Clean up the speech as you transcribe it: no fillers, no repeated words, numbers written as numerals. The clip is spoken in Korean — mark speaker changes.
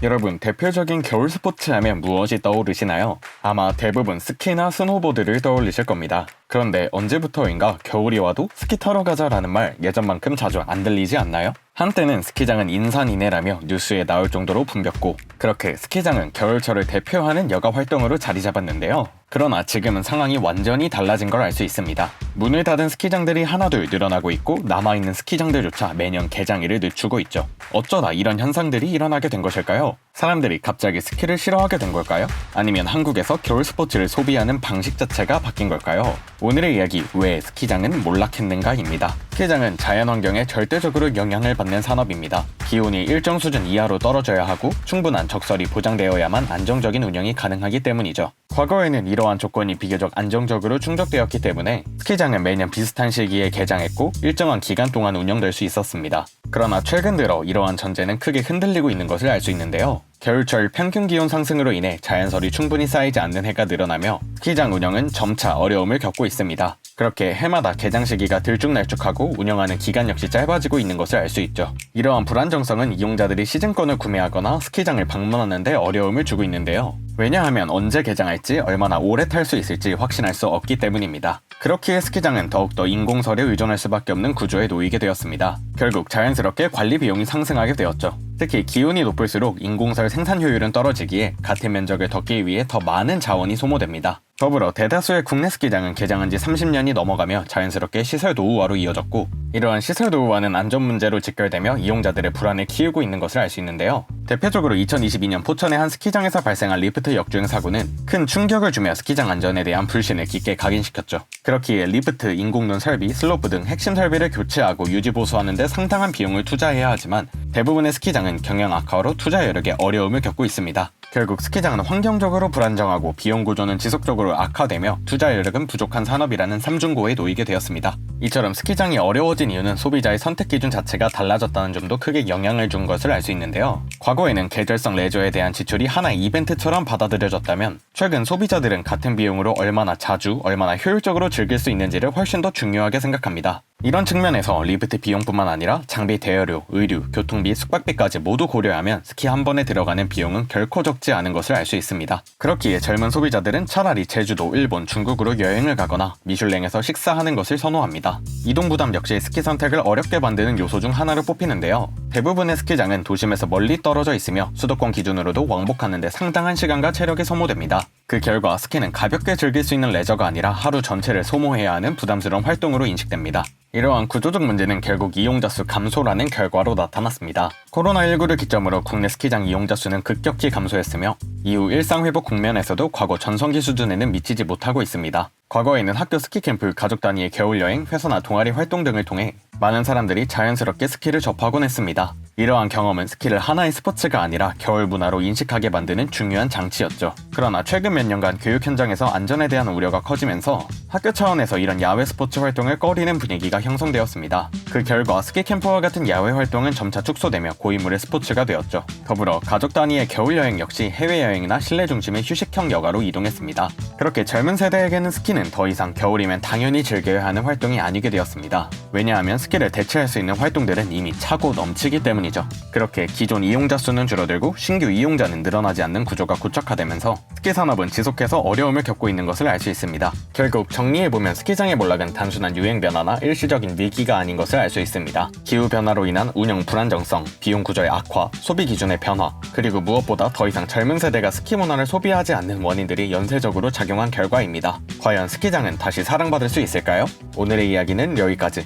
Speaker 1: 여러분, 대표적인 겨울 스포츠 하면 무엇이 떠오르시나요? 아마 대부분 스키나 스노보드를 떠올리실 겁니다. 그런데 언제부터인가 겨울이 와도 스키 타러 가자라는 말 예전만큼 자주 안 들리지 않나요? 한때는 스키장은 인산인해라며 뉴스에 나올 정도로 붐볐고, 그렇게 스키장은 겨울철을 대표하는 여가 활동으로 자리 잡았는데요. 그러나 지금은 상황이 완전히 달라진 걸 알 수 있습니다. 문을 닫은 스키장들이 하나둘 늘어나고 있고, 남아있는 스키장들조차 매년 개장일을 늦추고 있죠. 어쩌다 이런 현상들이 일어나게 된 것일까요? 사람들이 갑자기 스키를 싫어하게 된 걸까요? 아니면 한국에서 겨울 스포츠를 소비하는 방식 자체가 바뀐 걸까요? 오늘의 이야기, 왜 스키장은 몰락했는가입니다. 스키장은 자연환경에 절대적으로 영향을 받는 산업입니다. 기온이 일정 수준 이하로 떨어져야 하고 충분한 적설이 보장되어야만 안정적인 운영이 가능하기 때문이죠. 과거에는 이러한 조건이 비교적 안정적으로 충족되었기 때문에 스키장은 매년 비슷한 시기에 개장했고 일정한 기간 동안 운영될 수 있었습니다. 그러나 최근 들어 이러한 전제는 크게 흔들리고 있는 것을 알 수 있는데요. 겨울철 평균 기온 상승으로 인해 자연설이 충분히 쌓이지 않는 해가 늘어나며 스키장 운영은 점차 어려움을 겪고 있습니다. 그렇게 해마다 개장 시기가 들쭉날쭉하고 운영하는 기간 역시 짧아지고 있는 것을 알 수 있죠. 이러한 불안정성은 이용자들이 시즌권을 구매하거나 스키장을 방문하는 데 어려움을 주고 있는데요. 왜냐하면 언제 개장할지, 얼마나 오래 탈 수 있을지 확신할 수 없기 때문입니다. 그렇기에 스키장은 더욱더 인공설에 의존할 수밖에 없는 구조에 놓이게 되었습니다. 결국 자연스럽게 관리 비용이 상승하게 되었죠. 특히 기온이 높을수록 인공설 생산 효율은 떨어지기에 같은 면적을 덮기 위해 더 많은 자원이 소모됩니다. 더불어 대다수의 국내 스키장은 개장한 지 30년이 넘어가며 자연스럽게 시설 노후화로 이어졌고, 이러한 시설 노후화는 안전 문제로 직결되며 이용자들의 불안을 키우고 있는 것을 알 수 있는데요. 대표적으로 2022년 포천의 한 스키장에서 발생한 리프트 역주행 사고는 큰 충격을 주며 스키장 안전에 대한 불신을 깊게 각인시켰죠. 그렇기에 리프트, 인공눈 설비, 슬로프 등 핵심 설비를 교체하고 유지 보수하는 데 상당한 비용을 투자해야 하지만 대부분의 스키장은 경영 악화로 투자 여력에 어려움을 겪고 있습니다. 결국 스키장은 환경적으로 불안정하고 비용 구조는 지속적으로 악화되며 투자 여력은 부족한 산업이라는 삼중고에 놓이게 되었습니다. 이처럼 스키장이 어려워진 이유는 소비자의 선택 기준 자체가 달라졌다는 점도 크게 영향을 준 것을 알 수 있는데요. 과거에는 계절성 레저에 대한 지출이 하나의 이벤트처럼 받아들여졌다면 최근 소비자들은 같은 비용으로 얼마나 자주, 얼마나 효율적으로 즐길 수 있는지를 훨씬 더 중요하게 생각합니다. 이런 측면에서 리프트 비용뿐만 아니라 장비 대여료, 의류, 교통비, 숙박비까지 모두 고려하면 스키 한 번에 들어가는 비용은 결코 적지 않은 것을 알 수 있습니다. 그렇기에 젊은 소비자들은 차라리 제주도, 일본, 중국으로 여행을 가거나 미슐랭에서 식사하는 것을 선호합니다. 이동 부담 역시 스키 선택을 어렵게 만드는 요소 중 하나로 뽑히는데요. 대부분의 스키장은 도심에서 멀리 떨어져 있으며 수도권 기준으로도 왕복하는 데 상당한 시간과 체력이 소모됩니다. 그 결과 스키는 가볍게 즐길 수 있는 레저가 아니라 하루 전체를 소모해야 하는 부담스러운 활동으로 인식됩니다. 이러한 구조적 문제는 결국 이용자 수 감소라는 결과로 나타났습니다. 코로나19를 기점으로 국내 스키장 이용자 수는 급격히 감소했으며 이후 일상회복 국면에서도 과거 전성기 수준에는 미치지 못하고 있습니다. 과거에는 학교 스키 캠프, 가족 단위의 겨울여행, 회사나 동아리 활동 등을 통해 많은 사람들이 자연스럽게 스키를 접하곤 했습니다. 이러한 경험은 스키를 하나의 스포츠가 아니라 겨울 문화로 인식하게 만드는 중요한 장치였죠. 그러나 최근 몇 년간 교육 현장에서 안전에 대한 우려가 커지면서 학교 차원에서 이런 야외 스포츠 활동을 꺼리는 분위기가 형성되었습니다. 그 결과 스키 캠프와 같은 야외 활동은 점차 축소되며 고인물의 스포츠가 되었죠. 더불어 가족 단위의 겨울여행 역시 해외여행이나 실내 중심의 휴식형 여가로 이동했습니다. 그렇게 젊은 세대에게는 스키는 더 이상 겨울이면 당연히 즐겨야 하는 활동이 아니게 되었습니다. 왜냐하면 스키를 대체할 수 있는 활동들은 이미 차고 넘치기 때문이죠. 그렇게 기존 이용자 수는 줄어들고 신규 이용자는 늘어나지 않는 구조가 고착화되면서 스키 산업은 지속해서 어려움을 겪고 있는 것을 알 수 있습니다. 결국 정리해보면 스키장의 몰락은 단순한 유행 변화나 일시적인 위기가 아닌 것을 알 수 있습니다. 기후 변화로 인한 운영 불안정성, 비용 구조의 악화, 소비 기준의 변화, 그리고 무엇보다 더 이상 젊은 세대가 스키 문화를 소비하지 않는 원인들이 연쇄적으로 작용한 결과입니다. 과연 스키장은 다시 사랑받을 수 있을까요? 오늘의 이야기는 여기까지.